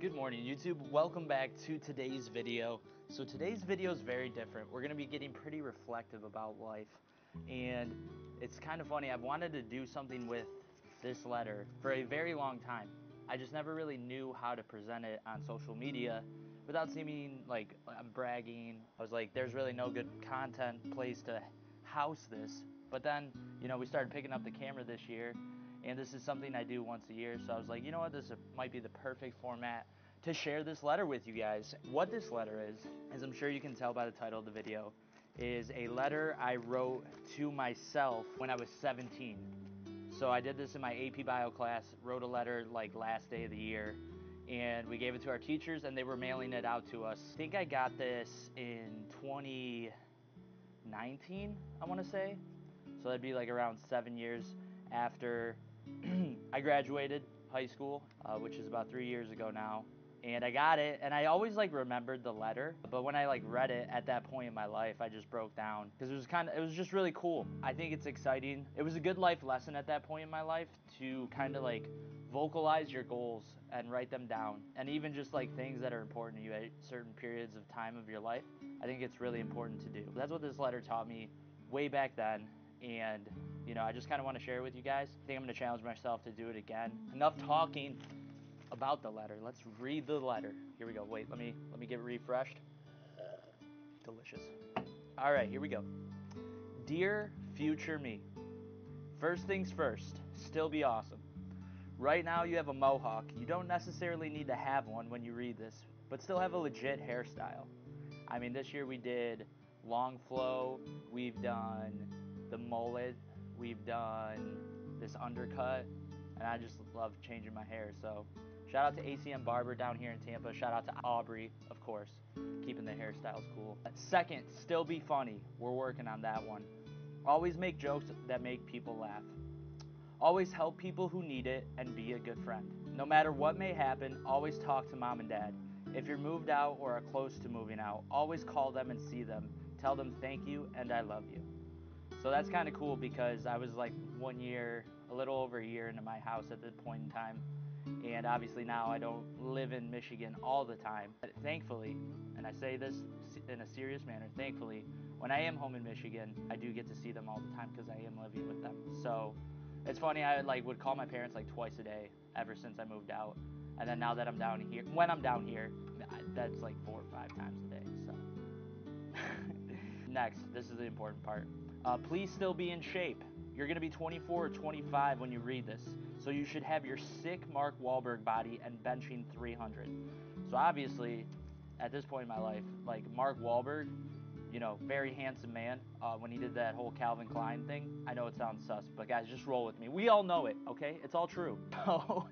Good morning, YouTube. Welcome back to today's video. So today's video is very different. We're going to be getting pretty reflective about life. And it's kind of funny. I've wanted to do something with this letter for a very long time. I just never really knew how to present it on social media without seeming like I'm bragging. I was like, there's really no good content place to house this. But then, we started picking up the camera this year. And this is something I do once a year, so I was like, you know what, this might be the perfect format to share this letter with you guys. What this letter is, as I'm sure you can tell by the title of the video, is a letter I wrote to myself when I was 17. So I did this in my AP Bio class, wrote a letter like last day of the year, and we gave it to our teachers, and they were mailing it out to us. I think I got this in 2019, I want to say. So that'd be like around 7 years after I graduated high school, which is about 3 years ago now, and I got it, and I always remembered the letter, but when I read it at that point in my life, I just broke down because it was just really cool. I think it's exciting. It was a good life lesson at that point in my life to kind of vocalize your goals and write them down, and even just things that are important to you at certain periods of time of your life. I think it's really important to do. That's what this letter taught me way back then, and I just kind of want to share it with you guys. I think I'm going to challenge myself to do it again. Enough talking about the letter. Let's read the letter. Here we go. Wait, let me get refreshed. Delicious. All right, here we go. Dear future me, first things first, still be awesome. Right now you have a mohawk. You don't necessarily need to have one when you read this, but still have a legit hairstyle. I mean, this year we did long flow. We've done the mullet. We've done this undercut, and I just love changing my hair. So shout out to ACM Barber down here in Tampa. Shout out to Aubrey, of course, keeping the hairstyles cool. Second, still be funny. We're working on that one. Always make jokes that make people laugh. Always help people who need it and be a good friend. No matter what may happen, always talk to mom and dad. If you're moved out or are close to moving out, always call them and see them. Tell them thank you and I love you. So that's kind of cool because I was 1 year, a little over a year into my house at that point in time. And obviously now I don't live in Michigan all the time. But thankfully, and I say this in a serious manner, thankfully, when I am home in Michigan, I do get to see them all the time because I am living with them. So it's funny, I would call my parents twice a day ever since I moved out. And then now that I'm down here, when I'm down here, that's 4 or 5 times a day. So next, this is the important part. Please still be in shape. You're going to be 24 or 25 when you read this, so you should have your sick Mark Wahlberg body and benching 300. So obviously, at this point in my life, Mark Wahlberg, very handsome man, when he did that whole Calvin Klein thing, I know it sounds sus, but guys, just roll with me. We all know it, okay? It's all true. So,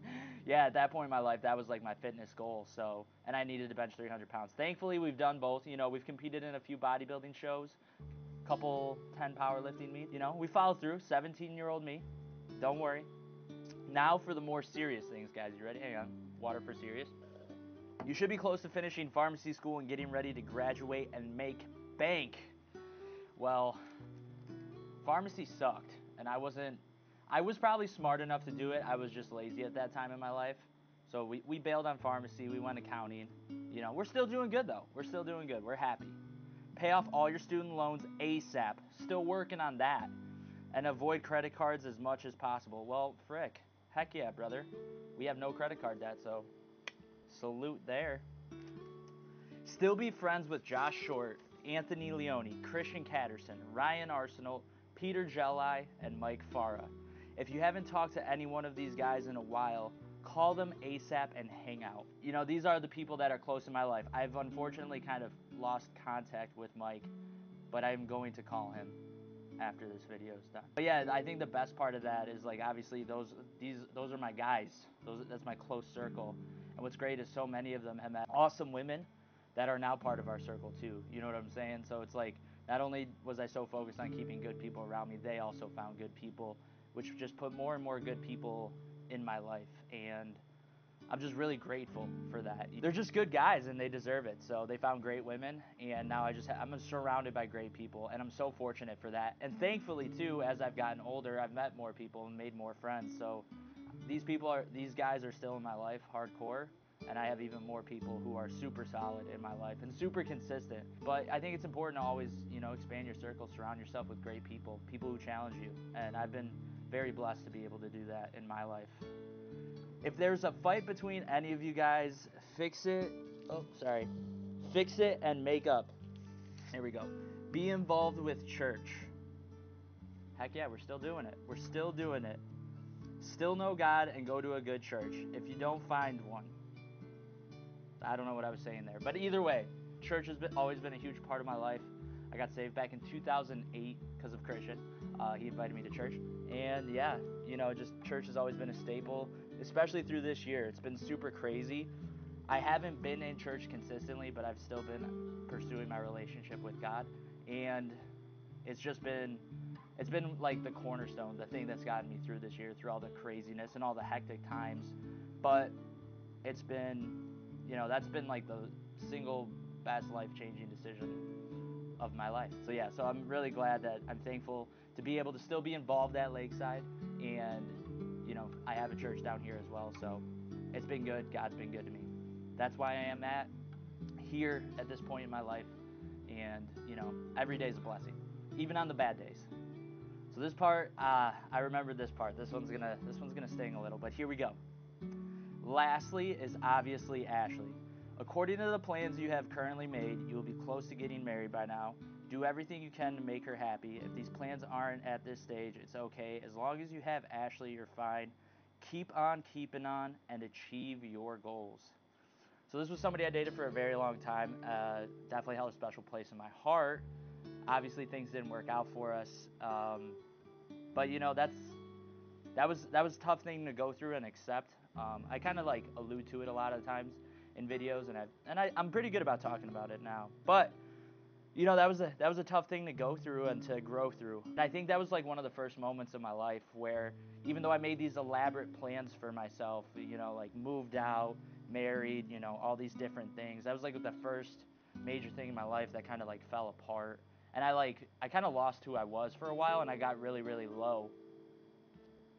yeah, at that point in my life, that was my fitness goal, and I needed to bench 300 pounds. Thankfully, we've done both. We've competed in a few bodybuilding shows, couple 10 powerlifting meets. We followed through. 17-year-old me. Don't worry. Now for the more serious things, guys. You ready? Hang on. Water for serious. You should be close to finishing pharmacy school and getting ready to graduate and make bank. Well, pharmacy sucked, and I was probably smart enough to do it. I was just lazy at that time in my life. So we bailed on pharmacy. We went accounting. We're still doing good, though. We're still doing good. We're happy. Pay off all your student loans ASAP. Still working on that. And avoid credit cards as much as possible. Well, frick. Heck yeah, brother. We have no credit card debt, so salute there. Still be friends with Josh Short, Anthony Leone, Christian Catterson, Ryan Arsenal, Peter Jelli, and Mike Farah. If you haven't talked to any one of these guys in a while, call them ASAP and hang out. These are the people that are close in my life. I've unfortunately kind of lost contact with Mike, but I'm going to call him after this video is done. But yeah, I think the best part of that is obviously those are my guys. That's my close circle. And what's great is so many of them have met awesome women that are now part of our circle too. You know what I'm saying? So it's not only was I so focused on keeping good people around me, they also found good people, which just put more and more good people in my life, and I'm just really grateful for that. They're just good guys and they deserve it. So they found great women, and now I'm surrounded by great people, and I'm so fortunate for that. And thankfully too, as I've gotten older, I've met more people and made more friends. So these guys are still in my life hardcore, and I have even more people who are super solid in my life and super consistent. But I think it's important to always, expand your circle, surround yourself with great people, people who challenge you. And I've been very blessed to be able to do that in my life. If there's a fight between any of you guys, fix it. Oh, sorry. Fix it and make up. Here we go. Be involved with church. Heck yeah, we're still doing it. We're still doing it. Still know God and go to a good church. If you don't find one, I don't know what I was saying there. But either way, church has always been a huge part of my life. I got saved back in 2008 because of Christian. He invited me to church. And yeah, just church has always been a staple, especially through this year. It's been super crazy. I haven't been in church consistently, but I've still been pursuing my relationship with God. And it's been like the cornerstone, the thing that's gotten me through this year, through all the craziness and all the hectic times. But it's been, that's been like the single best life-changing decision of my life. So yeah, so I'm really glad that I'm thankful to be able to still be involved at Lakeside, and I have a church down here as well. So it's been good. God's been good to me. That's why I am here at this point in my life, and every day is a blessing, even on the bad days. So this part, I remember this part. This one's gonna sting a little, but here we go. Lastly is obviously Ashley. According to the plans you have currently made, you will be close to getting married by now. Do everything you can to make her happy. If these plans aren't at this stage, it's okay. As long as you have Ashley, you're fine. Keep on keeping on and achieve your goals. So this was somebody I dated for a very long time. Definitely held a special place in my heart. Obviously, things didn't work out for us, but that was a tough thing to go through and accept. I kind of allude to it a lot of times in videos, and I'm pretty good about talking about it now. But that was a tough thing to go through and to grow through. And I think that was one of the first moments of my life where, even though I made these elaborate plans for myself, moved out, married, all these different things, that was the first major thing in my life that kind of fell apart. And I kind of lost who I was for a while, and I got really, really low.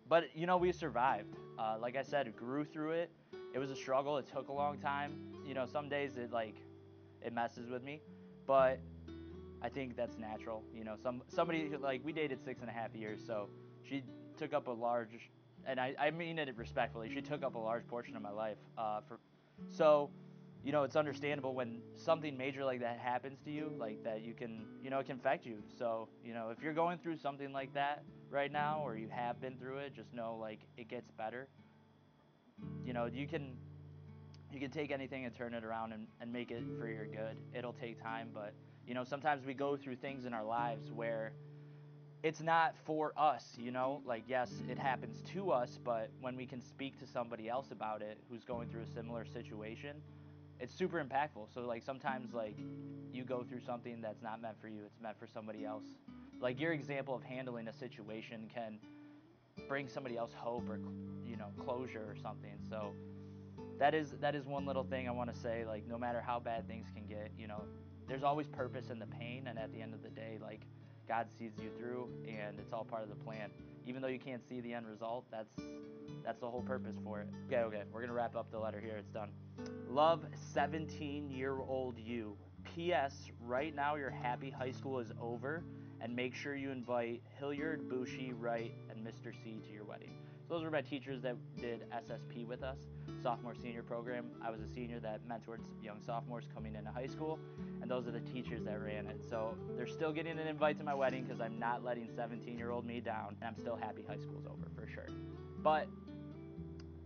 But we survived. Like I said, grew through it. It was a struggle. It took a long time. Some days it messes with me, but I think that's natural. Somebody we dated 6.5 years, so she took up a large, and I mean it respectfully, she took up a large portion of my life. So it's understandable when something major like that happens to you, that you can, it can affect you. So, if you're going through something like that right now, or you have been through it, just know, it gets better. You can take anything and turn it around and make it for your good. It'll take time, but, sometimes we go through things in our lives where it's not for us, yes, it happens to us, but when we can speak to somebody else about it who's going through a similar situation, it's super impactful. So sometimes you go through something that's not meant for you, it's meant for somebody else. Your example of handling a situation can bring somebody else hope or closure or something. So that is one little thing I want to say. No matter how bad things can get, there's always purpose in the pain, and at the end of the day, God sees you through, and it's all part of the plan. Even though you can't see the end result, that's the whole purpose for it. Okay, we're gonna wrap up the letter here. It's done. Love, 17-year-old you. P.S. Right now your happy high school is over, and make sure you invite Hilliard, Bushi, Wright, and Mr. C to your wedding. So those were my teachers that did SSP with us, sophomore senior program. I was a senior that mentored young sophomores coming into high school, and those are the teachers that ran it. So they're still getting an invite to my wedding because I'm not letting 17-year-old me down, and I'm still happy high school's over for sure. But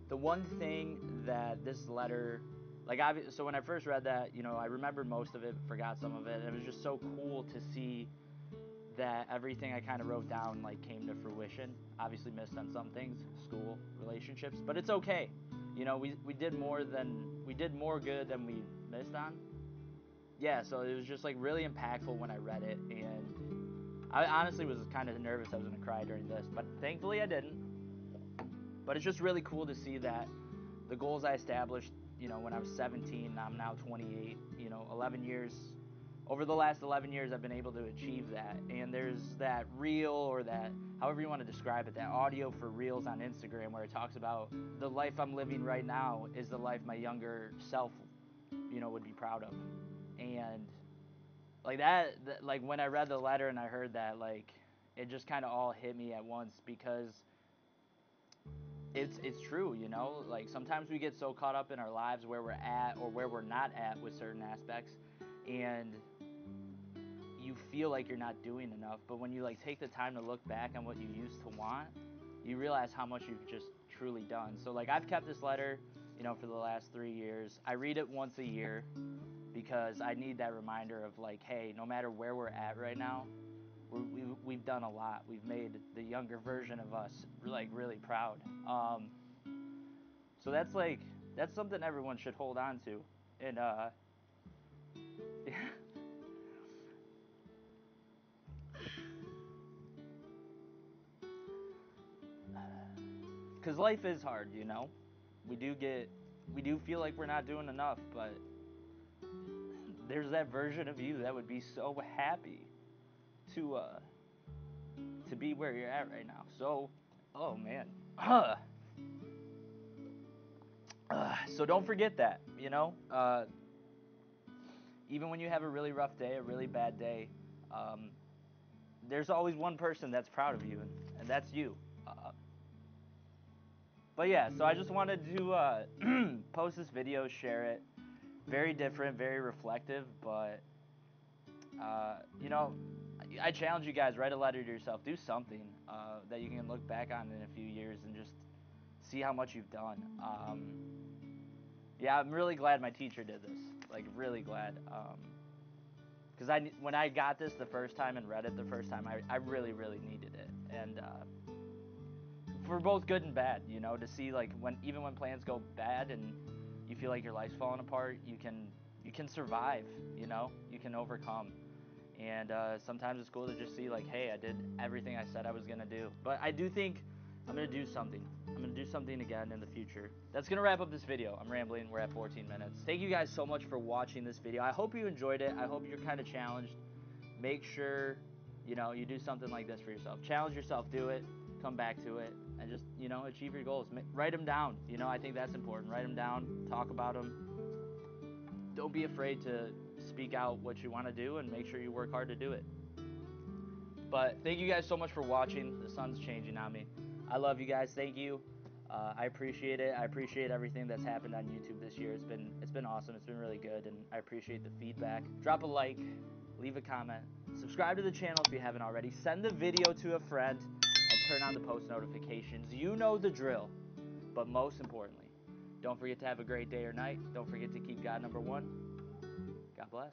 the one thing that this letter, so when I first read that, I remembered most of it, forgot some of it, and it was just so cool to see that everything I kind of wrote down came to fruition. Obviously missed on some things, school, relationships, but it's okay. We did more good than we missed on. Yeah, so it was just really impactful when I read it, and I honestly was kind of nervous I was gonna cry during this, but thankfully I didn't. But it's just really cool to see that the goals I established, when I was 17, I'm now 28, 11 years over the last 11 years, I've been able to achieve that. And there's that reel, or that, however you want to describe it, that audio for reels on Instagram where it talks about the life I'm living right now is the life my younger self, would be proud of. And like that, like when I read the letter and I heard that, like it just kind of all hit me at once, because it's true, like sometimes we get so caught up in our lives where we're at or where we're not at with certain aspects, and you feel like you're not doing enough. But when you like take the time to look back on what you used to want, you realize how much you've just truly done. So like I've kept this letter, for the last 3 years. I read it once a year because I need that reminder of like, hey, no matter where we're at right now, we've done a lot. We've made the younger version of us like really proud. So that's something everyone should hold on to. And because life is hard, We do feel like we're not doing enough, but there's that version of you that would be so happy to be where you're at right now. So, oh man. So don't forget that, even when you have a really rough day, a really bad day, there's always one person that's proud of you, and that's you. But yeah, so I just wanted to post this video, share it. Very different, very reflective, but, I challenge you guys, write a letter to yourself. Do something that you can look back on in a few years and just see how much you've done. Yeah, I'm really glad my teacher did this. Like, really glad. Because when I got this the first time and read it the first time, I really, really needed it. And for both good and bad, to see like even when plans go bad and you feel like your life's falling apart, you can survive. You can overcome. And sometimes it's cool to just see like, hey, I did everything I said I was gonna do. But I do think I'm gonna do something. I'm gonna do something again in the future. That's gonna wrap up this video. I'm rambling. We're at 14 minutes. Thank you guys so much for watching this video. I hope you enjoyed it. I hope you're kind of challenged. Make sure you do something like this for yourself. Challenge yourself. Do it. Come back to it. And just, achieve your goals. Write them down. I think that's important. Write them down. Talk about them. Don't be afraid to speak out what you want to do, and make sure you work hard to do it. But thank you guys so much for watching. The sun's changing on me. I love you guys. Thank you. I appreciate it. I appreciate everything that's happened on YouTube this year. It's been awesome. It's been really good, and I appreciate the feedback. Drop a like, leave a comment, subscribe to the channel if you haven't already. Send the video to a friend, and turn on the post notifications. You know the drill. But most importantly, don't forget to have a great day or night. Don't forget to keep God number one. God bless.